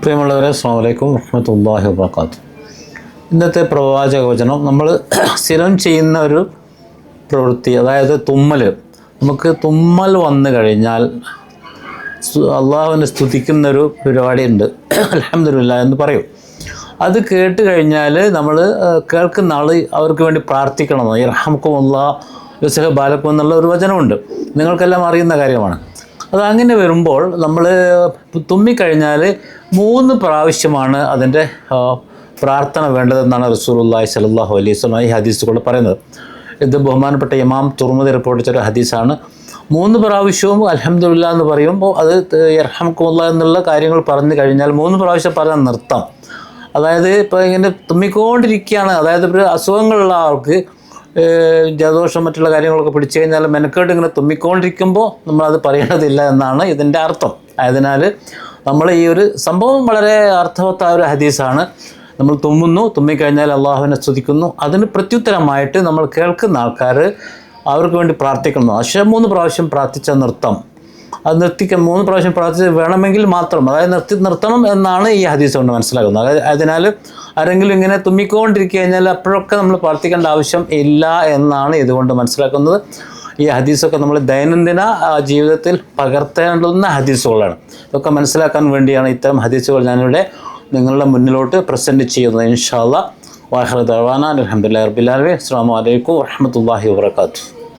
പ്രിയമുള്ളവരെ, അസ്സലാമു അലൈക്കും വറഹ്മത്തുള്ളാഹി വബറകാതുഹു. ഇന്നത്തെ പ്രവാചക വചനം നമ്മൾ സ്ഥിരം ചെയ്യുന്ന ഒരു പ്രവൃത്തി, അതായത് തുമ്മൽ. നമുക്ക് തുമ്മൽ വന്നു കഴിഞ്ഞാൽ അള്ളാഹുവിനെ സ്തുതിക്കുന്നൊരു പരിപാടിയുണ്ട്, അൽഹംദുലില്ലാഹ് എന്ന് പറയും. അത് കേട്ട് കഴിഞ്ഞാൽ നമ്മൾ കേൾക്കുന്ന ആൾ അവർക്ക് വേണ്ടി പ്രാർത്ഥിക്കണം. യർഹമുക്കുമുല്ലാഹ് യുസ്ലിഹ് ബാലക്കും എന്നുള്ള ഒരു വചനമുണ്ട്, നിങ്ങൾക്കെല്ലാം അറിയുന്ന കാര്യമാണ്. അത് അങ്ങനെ വരുമ്പോൾ നമ്മൾ തുമ്മിക്കഴിഞ്ഞാൽ 3 പ്രാവശ്യമാണ് അതിൻ്റെ പ്രാർത്ഥന വേണ്ടതെന്നാണ് റസൂലുള്ളാഹി സ്വല്ലല്ലാഹു അലൈഹി വസല്ലം ഈ ഹദീസുകൾ പറയുന്നത്. ഇത് ബഹുമാനപ്പെട്ട ഇമാം തുർമുദി റിപ്പോർട്ട് ചെയ്ത ഹദീസാണ്. 3 പ്രാവശ്യവും അൽഹംദുലില്ലാഹ് എന്ന് പറയുമ്പോൾ അത് യർഹമുക്കുമുല്ലാഹ് എന്നുള്ള കാര്യങ്ങൾ പറഞ്ഞു കഴിഞ്ഞാൽ 3 പ്രാവശ്യം പറഞ്ഞാൽ നിർത്താം. അതായത് ഇപ്പോൾ ഇങ്ങനെ തുമ്മിക്കൊണ്ടിരിക്കുകയാണ്, അതായത് ഒരു അസുഖങ്ങളുള്ള ആൾക്ക് ജലദോഷം മറ്റുള്ള കാര്യങ്ങളൊക്കെ പിടിച്ചു കഴിഞ്ഞാൽ മെനക്കേട്ട് ഇങ്ങനെ തുമ്മിക്കൊണ്ടിരിക്കുമ്പോൾ നമ്മളത് പറയേണ്ടതില്ല എന്നാണ് ഇതിൻ്റെ അർത്ഥം. ആയതിനാൽ നമ്മൾ ഈ ഒരു സംഭവം വളരെ അർത്ഥവത്തായ ഒരു ഹദീസാണ്. നമ്മൾ തുമ്മിക്കഴിഞ്ഞാൽ അള്ളാഹുവിനെ സ്തുതിക്കുന്നു. അതിന് പ്രത്യുത്തരമായിട്ട് നമ്മൾ കേൾക്കുന്ന ആൾക്കാർ അവർക്ക് വേണ്ടി പ്രാർത്ഥിക്കുന്നു. പക്ഷേ 3 പ്രാവശ്യം പ്രാർത്ഥിച്ചാൽ നിർത്താം. അത് 3 പ്രാവശ്യം പ്രാർത്ഥിച്ച് വേണമെങ്കിൽ മാത്രം, അതായത് നിർത്തണം എന്നാണ് ഈ ഹദീസ് കൊണ്ട് മനസ്സിലാക്കുന്നത്. അതിനാൽ ആരെങ്കിലും ഇങ്ങനെ തുമ്മിക്കൊണ്ടിരിക്കുക കഴിഞ്ഞാൽ അപ്പോഴൊക്കെ നമ്മൾ പ്രാർത്ഥിക്കേണ്ട ആവശ്യം ഇല്ല എന്നാണ് ഇതുകൊണ്ട് മനസ്സിലാക്കുന്നത്. ഈ ഹദീസൊക്കെ നമ്മൾ ദൈനംദിന ജീവിതത്തിൽ പകർത്തേണ്ടുന്ന ഹദീസുകളാണ്. ഇതൊക്കെ മനസ്സിലാക്കാൻ വേണ്ടിയാണ് ഇത്തരം ഹദീസുകൾ ഞാനിവിടെ നിങ്ങളുടെ മുന്നിലോട്ട് പ്രസൻറ്റ് ചെയ്യുന്നത്. ഇൻഷാ അല്ലാഹ്. വാഹിറു ദഅ്വാനാ അൽഹംദുലില്ലാഹി റബ്ബിൽ ആലമീൻ. അസ്സലാമു അലൈക്കും വറഹ്മത്തുള്ളാഹി വബറകാതുഹു.